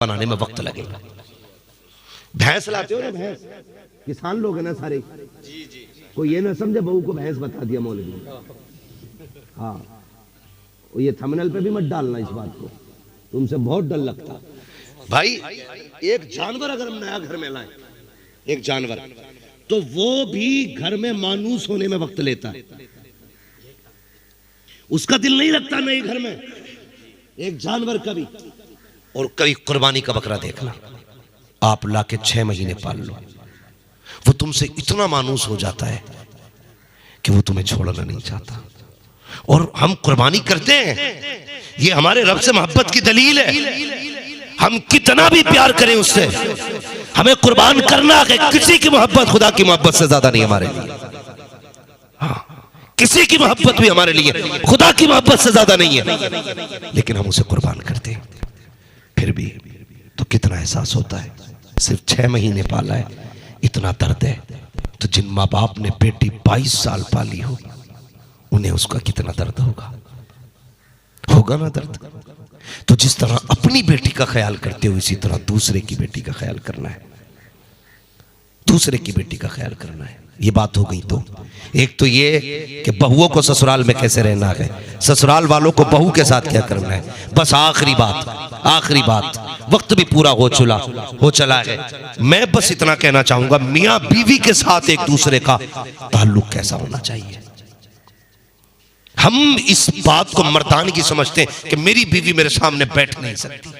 बनाने में वक्त लगेगा। भैंस लाते हो ना, भैंस किसान लोग हैं ना सारे, कोई ये ना समझे बहू को भैंस बता दिया मौलवी। हाँ, ये थंबनेल पे भी मत डालना इस बात को, तुमसे बहुत डर लगता भाई। एक जानवर अगर हम नया घर में लाए, एक जानवर, तो वो भी घर में मानूस होने में वक्त लेता है। उसका दिल नहीं लगता नए घर में एक जानवर का भी। और कभी कुर्बानी का बकरा देखना, आप लाके 6 महीने पाल लो, वो तुमसे इतना मानूस हो जाता है कि वो तुम्हें छोड़ना नहीं चाहता। और हम कुर्बानी करते हैं, ये हमारे रब से मोहब्बत की दलील है। हम कितना भी प्यार करें उससे, हमें कुर्बान करना है। किसी की मोहब्बत खुदा की मोहब्बत से ज्यादा नहीं हमारे लिए। हाँ, किसी की मोहब्बत भी हमारे लिए खुदा की मोहब्बत से ज्यादा नहीं है, लेकिन हम उसे कुर्बान करते हैं। फिर भी तो कितना एहसास होता है। सिर्फ 6 महीने पाला है, इतना दर्द है। तो जिन माँ बाप ने बेटी 22 साल पाली हो, उन्हें उसका कितना दर्द होगा ना दर्द। तो जिस तरह अपनी बेटी का ख्याल करते हो, इसी तरह दूसरे की बेटी का ख्याल करना है, दूसरे की बेटी का ख्याल करना है। ये बात हो गई। तो एक तो ये कि बहुओं को ससुराल में कैसे रहना है, ससुराल वालों को बहू के साथ क्या करना है। बस आखिरी बात, वक्त भी पूरा हो चला है। मैं बस इतना कहना चाहूंगा, मियां बीवी के साथ एक दूसरे का ताल्लुक कैसा होना चाहिए। हम इस बात को मर्दानगी समझते हैं कि मेरी बीवी मेरे सामने बैठ नहीं सकती।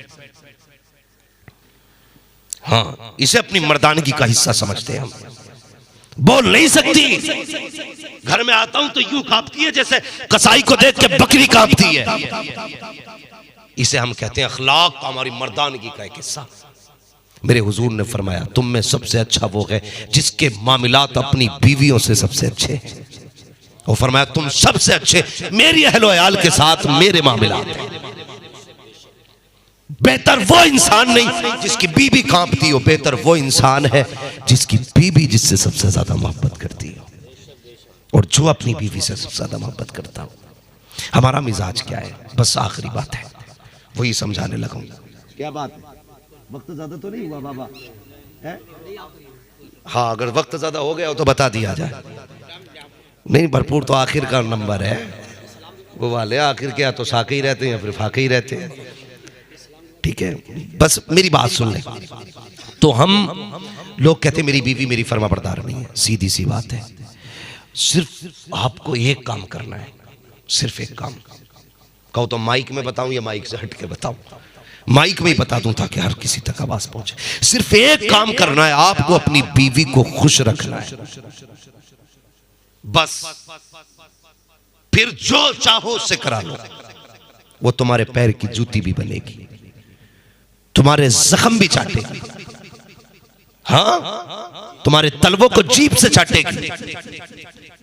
हाँ, इसे अपनी मर्दानगी का हिस्सा समझते हैं हम। बोल नहीं सकती, घर में आता हूं तो यूं कांपती है जैसे कसाई को देख के बकरी कांपती है। इसे हम कहते हैं अखलाक का, हमारी मर्दानगी का एक हिस्सा। मेरे हुजूर ने फरमाया, तुम में सबसे अच्छा वो है जिसके मामलात अपनी बीवियों से सबसे अच्छे हैं। और फरमाया, तुम सबसे अच्छे मेरी अहलो अयाल के साथ मेरे मामलात हैं। बेहतर वो इंसान नहीं जिसकी बीबी कांपती हो, बेहतर वो इंसान है जिसकी बीबी जिससे सबसे ज्यादा मोहब्बत करती हो, और जो अपनी बीवी से सबसे ज्यादा मोहब्बत करता हो। हमारा मिजाज क्या है, बस आखिरी बात है, वही समझाने लगा। क्या बात है, वक्त ज्यादा तो नहीं हुआ बाबा है? हाँ, अगर वक्त ज्यादा हो गया हो तो बता दिया जाए। नहीं, भरपूर तो आखिर का नंबर है वो वाले। आखिर क्या, तो साके ही रहते हैं, फिर फाके ही रहते हैं। ठीक है, बस मेरी बात सुन ले। तो हम लोग कहते हैं मेरी बीवी मेरी फर्माबरदार नहीं है। सीधी सी बात है, सिर्फ आपको एक काम करना है, सिर्फ एक काम। कहो तो माइक में बताऊं या माइक से हट के बताऊं? माइक में ही बता दूं ताकि हर किसी तक आवाज पहुंचे। सिर्फ एक काम करना है, आपको अपनी बीवी को खुश रखना है, बस। फिर जो चाहो उससे करा लो। वो तुम्हारे पैर की जूती भी बनेगी, तुम्हारे जख्म भी चाटेगी, हाँ, तुम्हारे तलवों को जीभ से चाटेगी।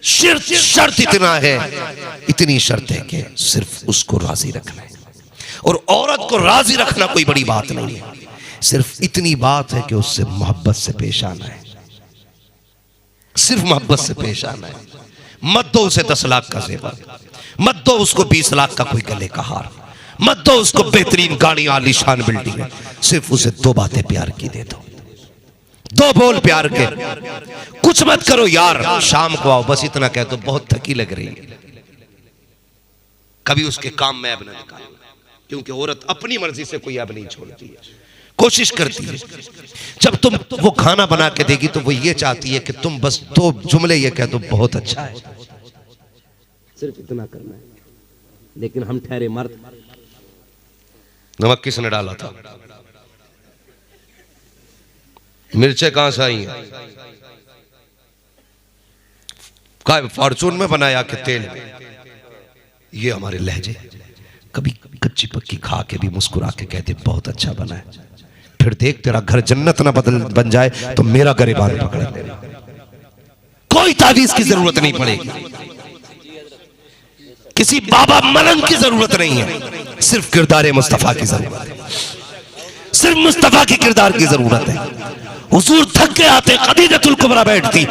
शर्त इतना है, इतनी शर्त है कि सिर्फ उसको राजी रखना है। और औरत को राजी रखना कोई बड़ी बात नहीं है, सिर्फ इतनी बात है कि उससे मोहब्बत से पेश आना है, सिर्फ मोहब्बत से पेश आना है। मत दो उसे 10 लाख का जेवर, मत दो उसको 20 लाख का कोई गले का हार, मत दो उसको बेहतरीन गाड़ी आलीशान बिल्डिंग है। सिर्फ उसे 2 बातें प्यार की दे दो, 2 बोल प्यार के। कुछ मत करो यार, शाम को आओ, बस इतना कह दो, बहुत थकी लग रही है। कभी उसके काम में ऐब न निकालना, क्योंकि औरत अपनी मर्जी से कोई ऐब नहीं छोड़ती है, कोशिश करती है। जब तुम वो खाना बना के देगी तो वो ये चाहती है कि तुम बस 2 जुमले ये कह दो, बहुत अच्छा है। सिर्फ इतना करना है। लेकिन हम ठहरे मर्द। नमक किसने डाला था? मिर्चें कहां से आई हैं? क्या फॉर्चून में बनाया कि तेल में? ये हमारे लहजे। कभी कच्ची पक्की खा के भी मुस्कुरा के कहते बहुत अच्छा बना है। फिर देख तेरा घर जन्नत ना बन जाए तो मेरा गिरबान पकड़ लेना। कोई तावीज की जरूरत नहीं पड़ेगी, किसी बाबा मलंग की जरूरत नहीं है, सिर्फ किरदार मुस्तफा की जरूरत है, सिर्फ मुस्तफा के किरदार की जरूरत है। हुजूर थक के आते, खदीजतुल कुबरा बैठती,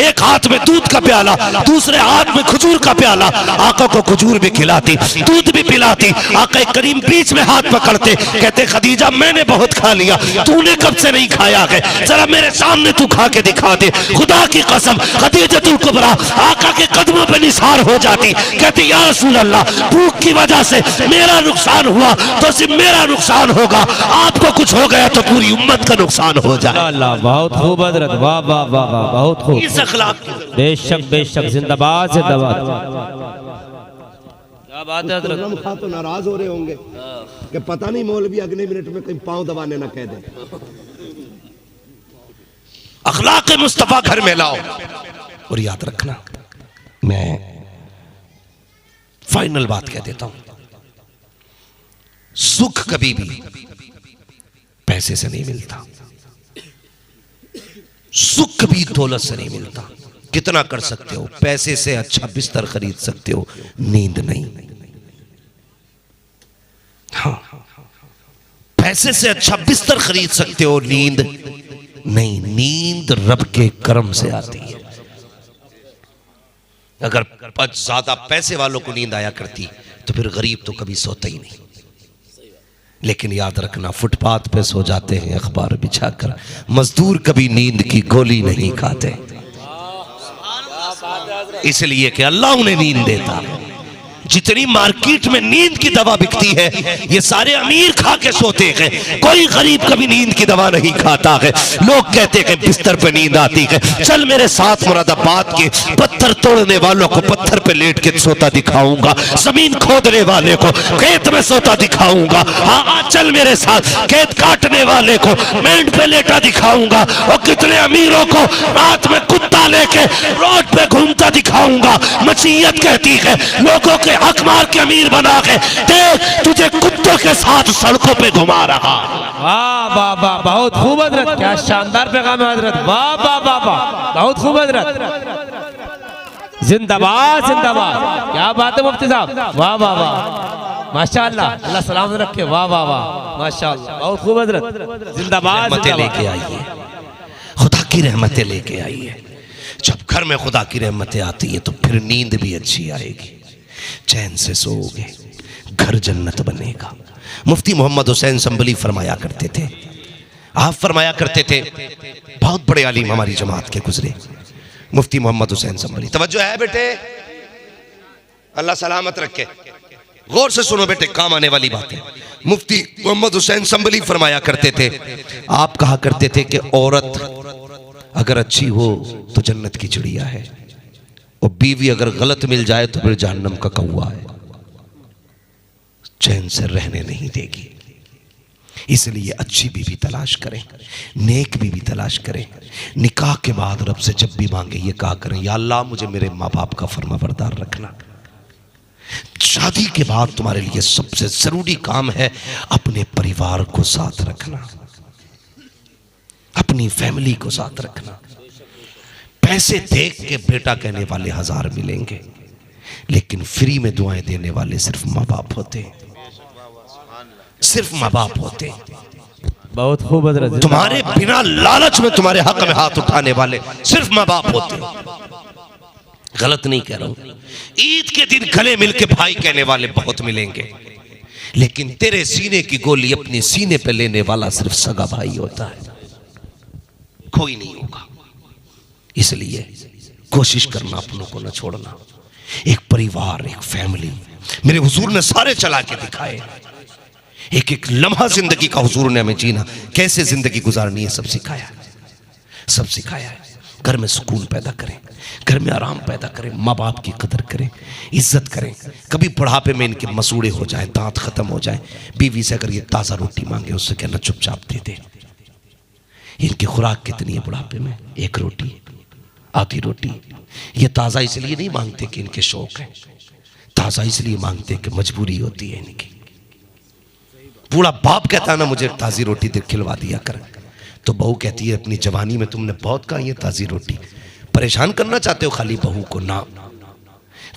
एक हाथ में दूध का प्याला, दूसरे हाथ में खजूर का प्याला, आका को खजूर भी खिलाती, दूध भी पिलाती। आका करीम बीच में हाथ पकड़ते, कहते खदीजा मैंने बहुत खा लिया, तूने कब से नहीं खाया है, जरा मेरे सामने तू खा के दिखा दे। खुदा की कसम खदीजतुल कुबरा आका के कदमों पे निसार हो जाती, कहती या रसूल अल्लाह, भूख की वजह से मेरा नुकसान हुआ तो सिर्फ मेरा नुकसान होगा, आपको कुछ हो गया तो पूरी उम्मत का नुकसान हो जाए। बहुत खूब हजरत, वाह वाह वाह वाह, बहुत खूब। इस अखलाक बेशक बेशक, जिंदाबाद जिंदाबाद। क्या बात है हजरत। खा तो नाराज हो रहे होंगे कि पता नहीं मौलवी अगले मिनट में कहीं पांव दबाने ना कह दे। अखलाक मुस्तफा घर में लाओ। और याद रखना, मैं फाइनल बात कह देता हूं, सुख कभी भी पैसे से नहीं मिलता, सुख कभी दौलत से नहीं मिलता। कितना कर सकते हो, पैसे से अच्छा बिस्तर खरीद सकते हो, नींद नहीं। हाँ, पैसे से अच्छा बिस्तर खरीद सकते हो, नींद नहीं। नींद रब के करम से आती है। अगर ज्यादा पैसे वालों को नींद आया करती तो फिर गरीब तो कभी सोता ही नहीं। लेकिन याद रखना, फुटपाथ पे सो जाते हैं अखबार बिछाकर, मजदूर कभी नींद की गोली नहीं खाते, इसलिए कि अल्लाह उन्हें नींद देता है। जितनी मार्केट में नींद की दवा बिकती है, ये सारे अमीर खा के सोते हैं, कोई गरीब कभी नींद की दवा नहीं खाता है। लोग कहते हैं कि बिस्तर पे नींद आती है, चल मेरे साथ मुरादाबाद के पत्थर तोड़ने वालों को पत्थर पे लेट के सोता दिखाऊंगा, जमीन खोदने वाले को खेत में सोता दिखाऊंगा, हाँ चल मेरे साथ खेत काटने वाले को मेंढ पे लेटा दिखाऊंगा, और कितने अमीरों को रात में कुत्ता लेके रोड पे घूमता दिखाऊंगा। मसीहत कहती है लोगों के हक मार के अमीर बना के देख, तुझे कुत्तों के साथ सड़कों पे घुमा रहा। वाह वाह वाह, बहुत खूब हजरत, क्या शानदार पैगाम है हजरत। वाह वाह वाह वाह, बहुत खूब हजरत, जिंदाबाद जिंदाबाद। क्या बात है मुफ्ती साहब, वाह वाह वाह, माशाअल्लाह, अल्लाह सलामत रखे। वाह वाह वाह, माशाअल्लाह, बहुत खूब हजरत, जिंदाबाद। रहमतें लेके आइए, खुदा की रहमतें लेके आइए। जब घर में खुदा की रहमतें आती है तो फिर नींद भी अच्छी आएगी, चैन से सोओगे, घर जन्नत बनेगा। मुफ्ती मोहम्मद हुसैन संभली फरमाया करते थे, आप फरमाया करते थे, बहुत बड़े आलिम हमारी जमात के गुजरे, मुफ्ती मोहम्मद हुसैन संभली। तवज्जो है बेटे, अल्लाह सलामत रखे, गौर से सुनो बेटे, काम आने वाली बात है। मुफ्ती मोहम्मद हुसैन संभली फरमाया करते थे, आप कहा करते थे कि औरत अगर अच्छी हो तो जन्नत की चिड़िया है, और बीवी अगर गलत मिल जाए तो फिर जहन्नम का कौवा है, चैन से रहने नहीं देगी। इसलिए अच्छी बीवी तलाश करें, नेक बीवी तलाश करें। निकाह के बाद रब से जब भी मांगे ये कहा करें, या अल्लाह मुझे मेरे माँ बाप का फरमाबरदार रखना। शादी के बाद तुम्हारे लिए सबसे जरूरी काम है अपने परिवार को साथ रखना, अपनी फैमिली को साथ रखना। पैसे देख के बेटा कहने वाले हजार मिलेंगे, लेकिन फ्री में दुआएं देने वाले सिर्फ माँ बाप होते हैं, सिर्फ माँ बाप होते हैं। बहुत खूब हजरत, तुम्हारे बिना लालच में तुम्हारे हक में हाथ उठाने वाले सिर्फ माँ बाप होते हैं। गलत नहीं कह रहा हूं, ईद के दिन गले मिलके भाई कहने वाले बहुत मिलेंगे, लेकिन तेरे सीने की गोली अपने सीने पे लेने वाला सिर्फ सगा भाई होता है, कोई नहीं होगा। इसलिए कोशिश करना अपनों को न छोड़ना। एक परिवार, एक फैमिली मेरे हुजूर ने सारे चला के दिखाए, एक एक लम्हा जिंदगी का हुजूर ने हमें जीना, कैसे जिंदगी गुजारनी है सब सिखाया, सब सिखाया है। घर में सुकून पैदा करें, घर में आराम पैदा करें, माँ बाप की कदर करें, इज्जत करें। कभी बुढ़ापे में इनके मसूड़े हो जाए, दांत खत्म हो जाए, बीवी से अगर ये ताज़ा रोटी मांगे उससे कहना चुपचाप दे दे। इनकी खुराक कितनी है बुढ़ापे में? एक रोटी, आधी रोटी। ये ताज़ा इसलिए नहीं मांगते कि इनके शौक है, ताज़ा इसलिए मांगते कि मजबूरी होती है इनकी। बूढ़ा बाप कहता है ना मुझे ताज़ी रोटी खिलवा दिया कर, तो बहू कहती है अपनी जवानी में तुमने बहुत खाई है ताज़ी रोटी, परेशान करना चाहते हो खाली बहू को ना।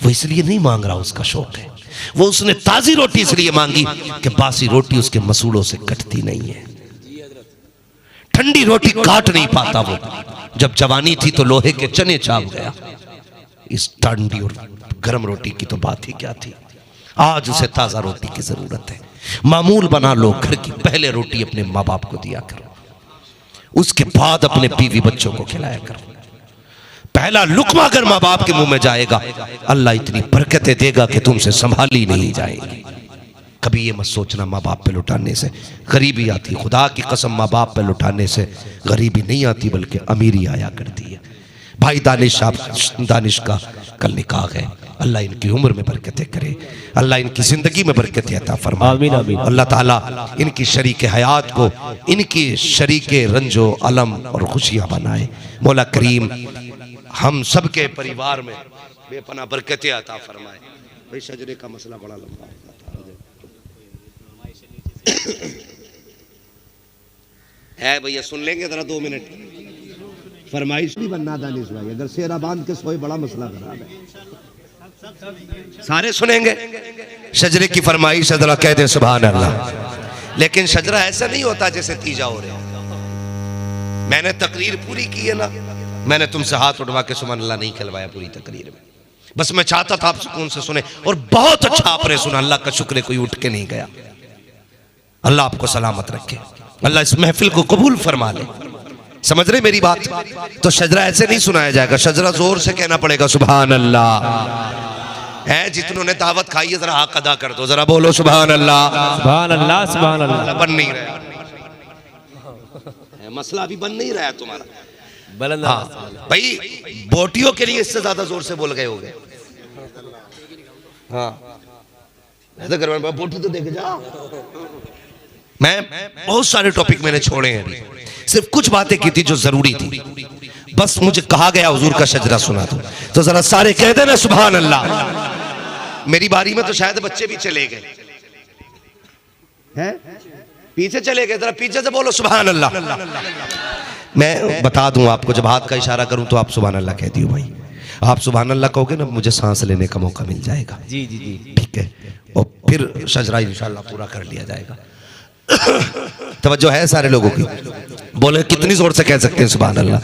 वो इसलिए नहीं मांग रहा, उसका शौक है। वो उसने ताज़ी रोटी इसलिए मांगी कि बासी रोटी उसके मसूड़ों से कटती नहीं है, ठंडी रोटी काट नहीं पाता वो। जब जवानी थी तो लोहे के चने चाप गया, इस ठंडी और गर्म रोटी की तो बात ही क्या थी। आज उसे ताजा रोटी की जरूरत है। मामूल बना लो, घर की पहले रोटी अपने माँ बाप को दिया करो, उसके बाद अपने बीवी बच्चों को खिलाया करो। पहला लुकमा अगर माँ बाप के मुंह में जाएगा, अल्लाह इतनी बरकतें देगा कि तुमसे संभाली नहीं जाएगी। कभी ये मत सोचना माँ बाप पे लुटाने से गरीबी आती। खुदा की कसम, माँ बाप पे लुटाने से गरीबी नहीं आती बल्कि अमीरी आया करती है। भाई दानिश का कल निकाह है, अल्लाह इनकी उम्र में बरकतें करे, अल्लाह इनकी जिंदगी में बरकतें अता फरमाए। आमीन आमीन। अल्लाह ताला इनकी शरीक हयात को इनकी शरीक रंजो अलम और खुशियाँ बनाए। मौला करीम हम सब के परिवार में बेपना बरकतें अता फरमाए। भाई शजरे का मसला बड़ा लंबा होता है भैया, सुन लेंगे जरा 2 मिनट। फरमाइश नहीं बनना दानिश भाई, अगर सेरा बांध के सोए बड़ा मसला खराब है। सारे सुनेंगे शजरे की फरमाइश, जरा कह दे सुभान अल्लाह। लेकिन शजरा ऐसा नहीं होता जैसे तीजा हो रहा है। मैंने तकरीर पूरी की है ना, मैंने तुमसे हाथ उठवा के सुभान अल्लाह नहीं खिलवाया पूरी तकरीर में। बस मैं चाहता था आप सुकून से सुने, और बहुत अच्छा आपने सुना। अल्लाह का शुक्र है कोई उठ के नहीं गया। अल्लाह आपको सलामत रखे, अल्लाह इस महफिल को कबूल फरमा ले। समझ रहे मेरी बात? तो शजरा ऐसे नहीं सुनाया जाएगा, शजरा जोर से कहना पड़ेगा सुभान अल्लाह। है जितनों ने दावत खाई है जरा हक अदा कर दो, जरा बोलो सुभान अल्लाह। सुभान अल्लाह सुभान अल्लाह। बन नहीं रहा मसला, अभी बन नहीं रहा तुम्हारा। हाँ भाई, बोटियों के लिए इससे ज्यादा जोर से बोल गए होगे। हाँ बोटी तो देखे जा। मैं बहुत सारे टॉपिक मैंने छोड़े हैं, सिर्फ कुछ बातें की थी जो जरूरी थी। बस मुझे कहा गया हुजूर का शजरा सुना दो, तो जरा सारे कह देना सुभान अल्लाह। मेरी बारी में तो शायद बच्चे भी चले गए हैं, पीछे चले गए, जरा पीछे से बोलो सुभान अल्लाह। मैं बता दूं आपको, जब हाथ का इशारा करूं तो आप सुभान अल्लाह कह दियो भाई। आप सुभान अल्लाह कहोगे ना, मुझे सांस लेने का मौका मिल जाएगा। जी जी जी, ठीक है, और फिर शजरा इंशाल्लाह पूरा कर लिया जाएगा। तवज्जो है सारे लोगों की? बोले कितनी जोर से कह सकते हैं सुभान अल्लाह।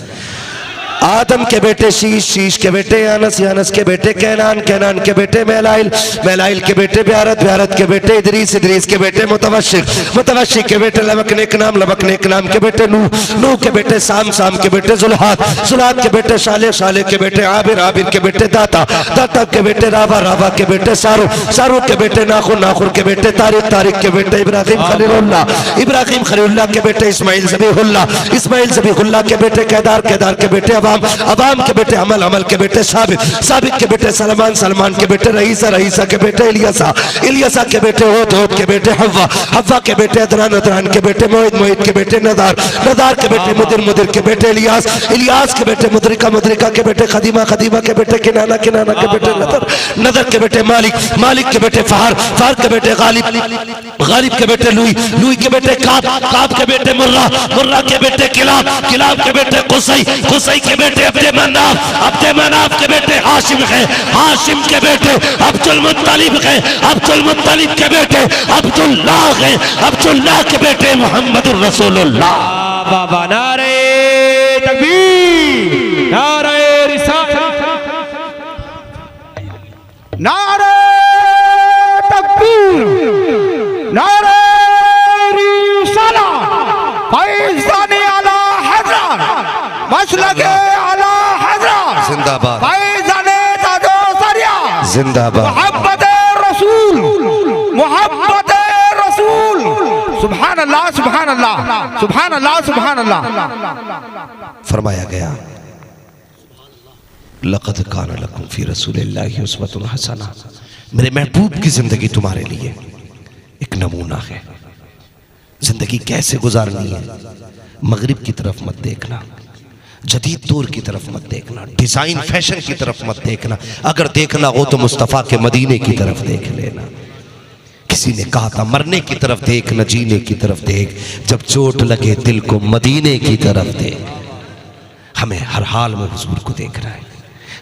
आदम के बेटे शीश, शीश के बेटे यानस, यानस के बेटे कैनान, कैनान के बेटे मेलाइल, मेलाइल के बेटे ब्यारत, ब्यारत के बेटे इदरीस, इदरीस के बेटे मुतवशिक, मुतवशिक के बेटे लबकनेक नाम, लबकनेक नाम के बेटे नूह, नूह के बेटे साम, साम के बेटे जुल्हात, जुल्हात के बेटे शाले, शाले के बेटे आबिर, आबिर के बेटे दाता, दाता के बेटे रावा, रावा के बेटे सारू, सारू के बेटे नाखुर, नाखुर के बेटे तारिक, तारिक के बेटे इब्राहिम खलीलुल्लाह, इब्राहिम खलीलुल्लाह के बेटे इस्माइल ज़बीहुल्लाह, इस्माइल ज़बीहुल्लाह के बेटे केदार, केदार के बेटे अवाम के बेटे अमल, अमल के बेटे साबित, साबित के बेटे सलमान, सलमान के बेटे रईसा, रईसा के बेटे इलियासा, इलियासा के बेटे होद, होद के बेटे हव्वा, हव्वा के बेटे अदरान, अदरान के बेटे मोहित, मोहित के बेटे नदार, नदार के बेटे मुदिर, मुदिर के बेटे इलियास, इलियास के बेटे मुद्रिका, मुद्रिका के बेटे खदीमा, खदीमा के बेटे किनाना, किनाना के बेटे नदर, नदर के बेटे मालिक, मालिक के बेटे फहार, फहार के बेटे गालिब, गालिब के बेटे लुई, लुई के बेटे काब, काब के बेटे मुर्रा, मुर्रा के बेटे किलाब, किलाब के बेटे कुसई, कुसई के बेटे अब्दे मनाफ, अब्दे मनाफ के बेटे हाशिम है, हाशिम के बेटे अब्दुल मुत्तलिब है, अब्दुल मुत्तलिब के बेटे अब्दुल्लाह है, अब्दुल्लाह के बेटे मुहम्मदुर रसूलुल्लाह। बाबा नारे तकबीर, नारे रिसालत, नारे तकबीर, नारे रिसालत, फैज़ाने आला हज़रत, मसलके आला हज़रत, जिंदाबाद, फैज़ाने ताजो सरिया, जिंदाबाद, मोहब्बत रसूल, मोहब्बत रसूल। सुभान अल्लाह, सुभान अल्लाह, सुभान अल्लाह, सुभान अल्लाह। फरमाया गया लक़द कान लकुम फी रसूलिल्लाहि उस्वतुन हसना। मेरे महबूब की जिंदगी तुम्हारे लिए एक नमूना है। जिंदगी कैसे गुजारनी है, मगरिब की तरफ मत देखना, जदीद दौर की तरफ मत देखना, डिजाइन फैशन की तरफ मत देखना। अगर देखना हो तो मुस्तफ़ा के मदीने की तरफ देख लेना। किसी ने कहा था मरने की तरफ देख न जीने की तरफ देख, जब चोट लगे दिल को मदीने की तरफ देख। हमें हर हाल में हुजूर को देखना है,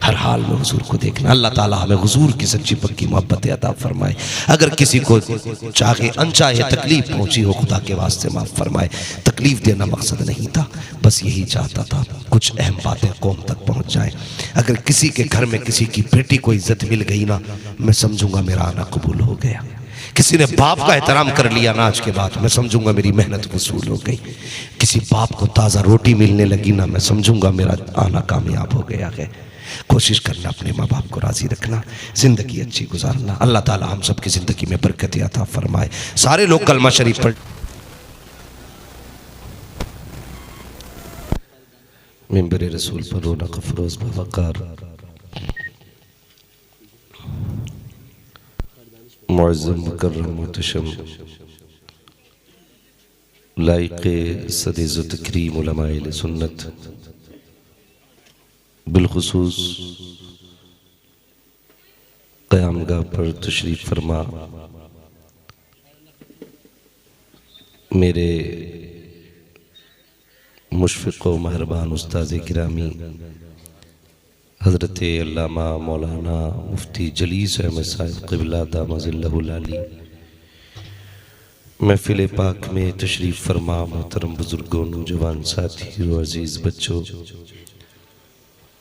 हर हाल में हुजूर को देखना। अल्लाह ताला हमें हुजूर की सच्ची पक्की मोहब्बत अता फरमाए। अगर किसी को चाहे अनचाहे तकलीफ पहुंची हो, खुदा के वास्ते माफ़ फरमाए। तकलीफ देना मकसद नहीं था, बस यही चाहता था कुछ अहम बातें कौम तक पहुंच जाएं। अगर किसी के घर में किसी की बेटी को इज्जत मिल गई ना, मैं समझूंगा मेरा आना कबूल हो गया। किसी ने बाप का एहतराम कर लिया ना आज के बाद, मैं समझूंगा मेरी मेहनत वसूल हो गई। किसी बाप को ताज़ा रोटी मिलने लगी ना, मैं समझूंगा मेरा आना कामयाब हो गया है। कोशिश करना अपने माँ बाप को राज़ी रखना, ज़िंदगी अच्छी गुजारना। अल्लाह ताला हम सब की ज़िंदगी में बरकत अता फरमाए। सारे लोग कलमा शरीफ पढ़। मिंबर रसूल पर रौनक अफरोज़ बवक़ार मुअज़्ज़म मुकर्रम मुहतशम लाइक़े सदीज़ तकरीम उलमाए अहले सुन्नत, बिलखुसूस क़यामगाह पर तशरीफ़ फरमा मेरे मुशफ़िक़ व मेहरबान उस्ताज़ गिरामी हज़रत अल्लामा मौलाना मुफ्ती जलीस अहमद साहिब क़िबला दामज़िल्लहुल आली, महफ़िल पाक में तशरीफ़ फरमा मोहतरम बुज़ुर्गों, नौजवान साथियों, अज़ीज़ बच्चों,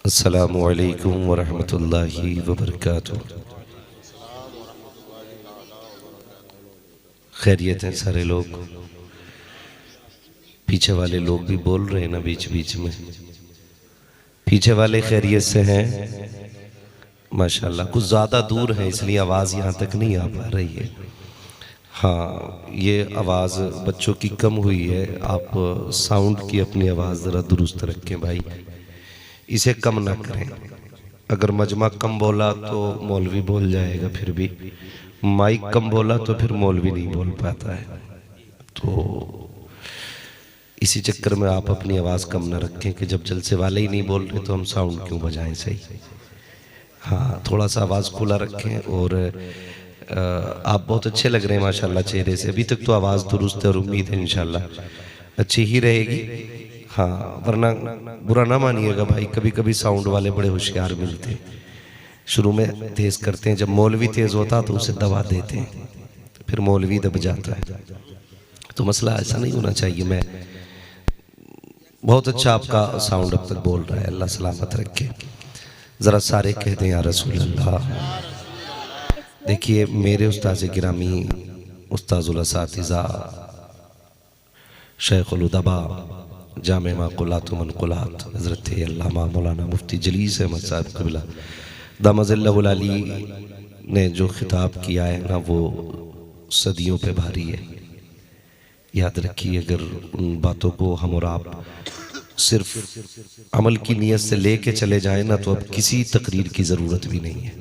अस्सलामु अलैकुम व रहमतुल्लाहि व बरकातुहू। खैरियत हैं सारे लोग? पीछे वाले लोग भी बोल रहे हैं ना बीच बीच में, पीछे वाले खैरियत से हैं माशाल्लाह। कुछ ज़्यादा दूर है इसलिए आवाज़ यहाँ तक नहीं आ पा रही है। हाँ, ये आवाज़ बच्चों की कम हुई है, आप साउंड की अपनी आवाज़ ज़रा दुरुस्त रखें भाई, इसे कम ना करें। अगर मजमा कम बोला तो मौलवी बोल जाएगा, फिर भी माइक कम बोला तो फिर मौलवी नहीं बोल पाता है। तो इसी चक्कर में आप अपनी आवाज़ कम ना रखें कि जब जलसे वाले ही नहीं बोल रहे तो हम साउंड क्यों बजाएं, सही। हाँ, थोड़ा सा आवाज़ खुला रखें। और आप बहुत अच्छे लग रहे हैं माशाल्लाह चेहरे से, अभी तक तो आवाज़ दुरुस्त है और उम्मीद है इंशाल्लाह अच्छी ही रहेगी। हाँ, वरना बुरा ना मानिएगा भाई, कभी कभी साउंड वाले बड़े होशियार मिलते हैं, शुरू में तेज़ करते हैं, जब मौलवी तेज़ होता तो उसे दबा देते हैं, फिर मौलवी दब जाता है। तो मसला ऐसा नहीं होना चाहिए। मैं बहुत अच्छा आपका साउंड अब तक बोल रहा है, अल्लाह सलामत रखे। ज़रा सारे कह दें या रसूल अल्लाह। देखिए, मेरे उस्ताज़ गिरामी उस्ताज़ुल असातिज़ा शेखुल उदबा जामे माक़ुलात व मनक़ुलात हज़रत अल्लामा मौलाना मुफ्ती जलीस अहमद साहिब क़िबला दामज़िल्लहुल आली ने जो खिताब किया है ना, वो सदियों पे भारी है। याद रखिए, अगर उन बातों को हम और आप सिर्फ अमल की नीयत से लेके चले जाएं ना, तो अब किसी तकरीर की ज़रूरत भी नहीं है,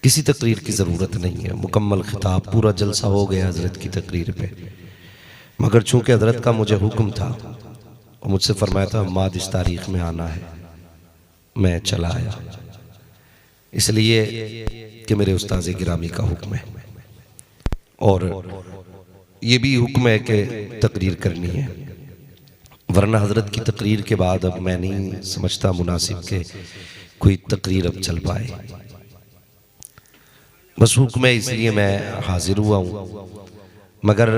किसी तकरीर की ज़रूरत नहीं है। मुकम्मल खिताब, पूरा जलसा हो गया हज़रत की तकरीर पे। मगर चूँकि हज़रत का मुझे हुक्म था और मुझसे फरमाया था माद इस तारीख़ में आना है, मैं चला आया, इसलिए कि मेरे उस्ताज़ गिरामी का हुक्म है और ये भी हुक्म है कि तकरीर करनी है। वरना हज़रत की तकरीर के बाद अब मैं नहीं समझता मुनासिब के कोई तकरीर अब चल पाए। बस हुक्म है, इसलिए मैं हाजिर हुआ हूँ। मगर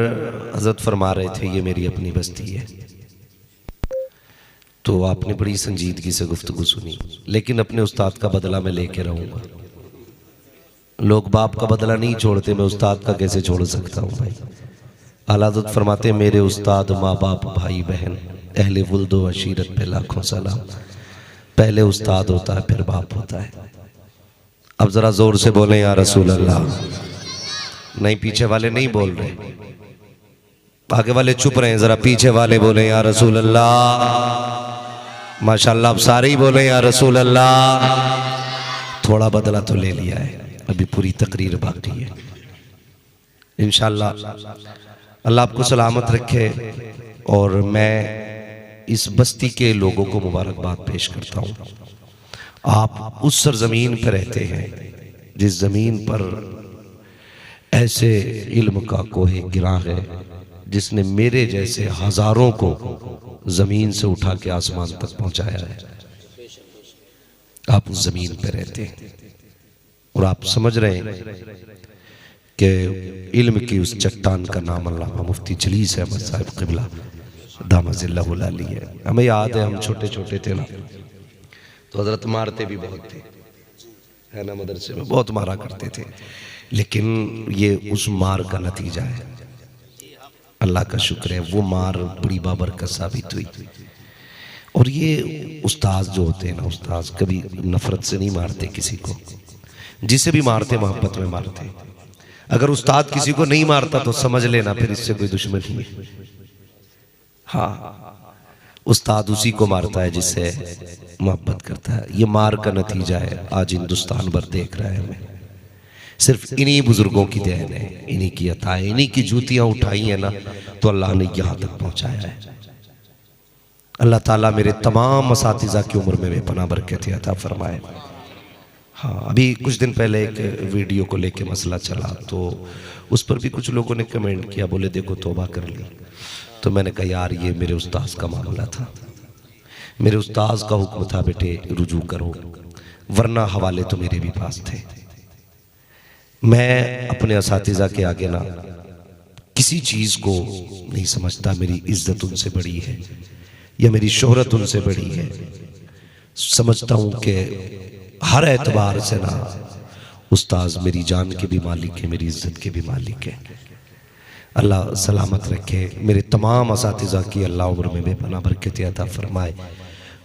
हज़रत फरमा रहे थे ये मेरी अपनी बस्ती है, तो आपने बड़ी संजीदगी से गुफ्तगू सुनी। लेकिन अपने उस्ताद का बदला मैं लेके रहूँगा। लोग बाप का बदला नहीं छोड़ते, मैं उस्ताद का कैसे छोड़ सकता हूँ भाई। आला हज़रत फरमाते मेरे उस्ताद, माँ बाप, भाई बहन, अहले वुल्दो अशीरत पे लाखों सलाम। पहले उस्ताद होता है, फिर बाप होता है। अब ज़रा ज़ोर से बोलें या रसूल अल्लाह। नहीं, पीछे वाले नहीं बोल रहे, आगे वाले चुप रहे हैं, ज़रा पीछे वाले बोलें या रसूल अल्लाह। माशाल्लाह, अब सारे ही बोलें या रसूल अल्लाह। थोड़ा बदला तो ले लिया है, अभी पूरी तकरीर बाकी है। इंशाअल्लाह अल्लाह आपको सलामत रखे। और मैं इस बस्ती के लोगों को मुबारकबाद पेश करता हूँ। आप उस सरजमीन पर रहते हैं जिस ज़मीन पर ऐसे इल्म का कोहे गिरा है, जिसने मेरे जैसे हज़ारों को ज़मीन से उठा के आसमान तक पहुँचाया है। आप उस जमीन पे रहते हैं और आप समझ रहे हैं कि इल्म की उस चट्टान का नाम अल्लामा मुफ्ती जलीस अहमद साहब क़िबला दामजिल्लाहुल अली है। हमें याद है हम छोटे छोटे थे ना तो हजरत मारते भी बहुत थे, है ना, मदरसे में बहुत मारा करते थे, लेकिन ये उस मार का नतीजा है। अल्लाह का शुक्र है वो मार बड़ी बाबरकत साबित हुई। और ये उस्ताद जो होते हैं ना, उस्ताद कभी नफरत से नहीं मारते किसी को, जिसे भी मारते मोहब्बत में मारते। अगर उस्ताद किसी को नहीं मारता तो समझ लेना फिर इससे कोई दुश्मनी है। हाँ, उस्ताद उसी को मारता है जिससे मोहब्बत करता है। ये मार का नतीजा है, आज हिंदुस्तान भर देख रहा है हमें। सिर्फ इन्हीं बुजुर्गों की देन है, इन्हीं की अता है, इन्हीं की जूतियां उठाई है ना तो अल्लाह ने यहाँ तक पहुँचाया है। अल्लाह ताला मेरे तमाम असातिज़ा की उम्र में बेपनाह बरकत अता फरमाए। हाँ, अभी कुछ दिन पहले एक वीडियो को लेके मसला चला तो उस पर भी कुछ लोगों ने कमेंट किया, बोले देखो तौबा कर ली। तो मैंने कहा यार ये मेरे उस्ताद का मामला था, मेरे उस्ताद का हुक्म था बेटे रुजू करो, वरना हवाले तो मेरे भी पास थे। मैं अपने असातिज़ा के आगे ना किसी चीज़ को नहीं समझता मेरी इज्जत उनसे बड़ी है या मेरी शोहरत उनसे बड़ी है। समझता हूँ कि हर एतबार से ना उस्ताद मेरी जान के भी मालिक है, मेरी इज्जत के भी मालिक है। अल्लाह सलामत रखे। मेरे तमाम असातिज़ा की अल्लाह उम्र में बेपनाह बरकत अता फरमाए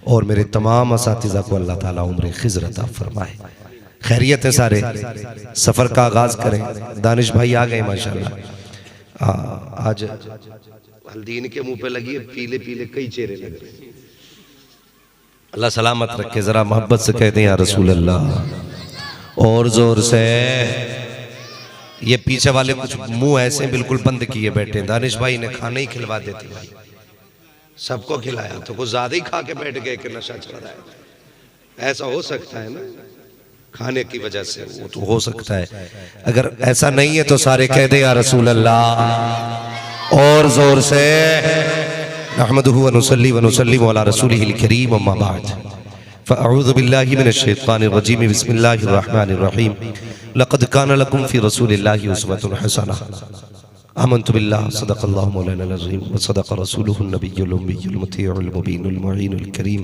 और मेरे तमाम असातिज़ा को अल्लाह ताला उम्र खिज़र अता फरमाए। खैरियत है सारे, सफ़र का आगाज़ करें। दानिश भाई आ गए माशाल्लाह। आज हल्दी इनके मुंह पे लगी है, पीले पीले कई चेहरे लग रहे हैं। अल्लाह सलामत रखे। जरा मोहब्बत से कहते हैं या रसूल अल्लाह, और जोर से। ये पीछे वाले कुछ मुंह ऐसे बिल्कुल बंद किए बैठे। दानिश भाई ने खाना ही खिलवा देते भाई, सबको खिलाया तो कुछ ज्यादा ही खा के बैठ गए कि नशा चढ़ रहा है। ऐसा हो सकता है ना, खाने की वजह से वो तो हो सकता है। अगर ऐसा नहीं है तो सारे कह दे या रसूल अल्लाह, और जोर से। नहमदुहु व नुसल्ली व नुसल्लिमु अला रसूलिहिल करीम, अम्मा बाद, फ़अऊज़ु बिल्लाहि मिनश शैतानिर रजीम, बिस्मिल्लाहिर रहमानिर रहीम। लक़द कान लकुम फ़ी रसूलिल्लाहि उस्वतुन हसनह। आमन्तु बिल्लाहि सदक़ल्लाहु मौलाना अज़ीम व सदक़ रसूलुहुन नबियुल उम्मियुल मुतीउल मुबीनुल मुईनुल करीम।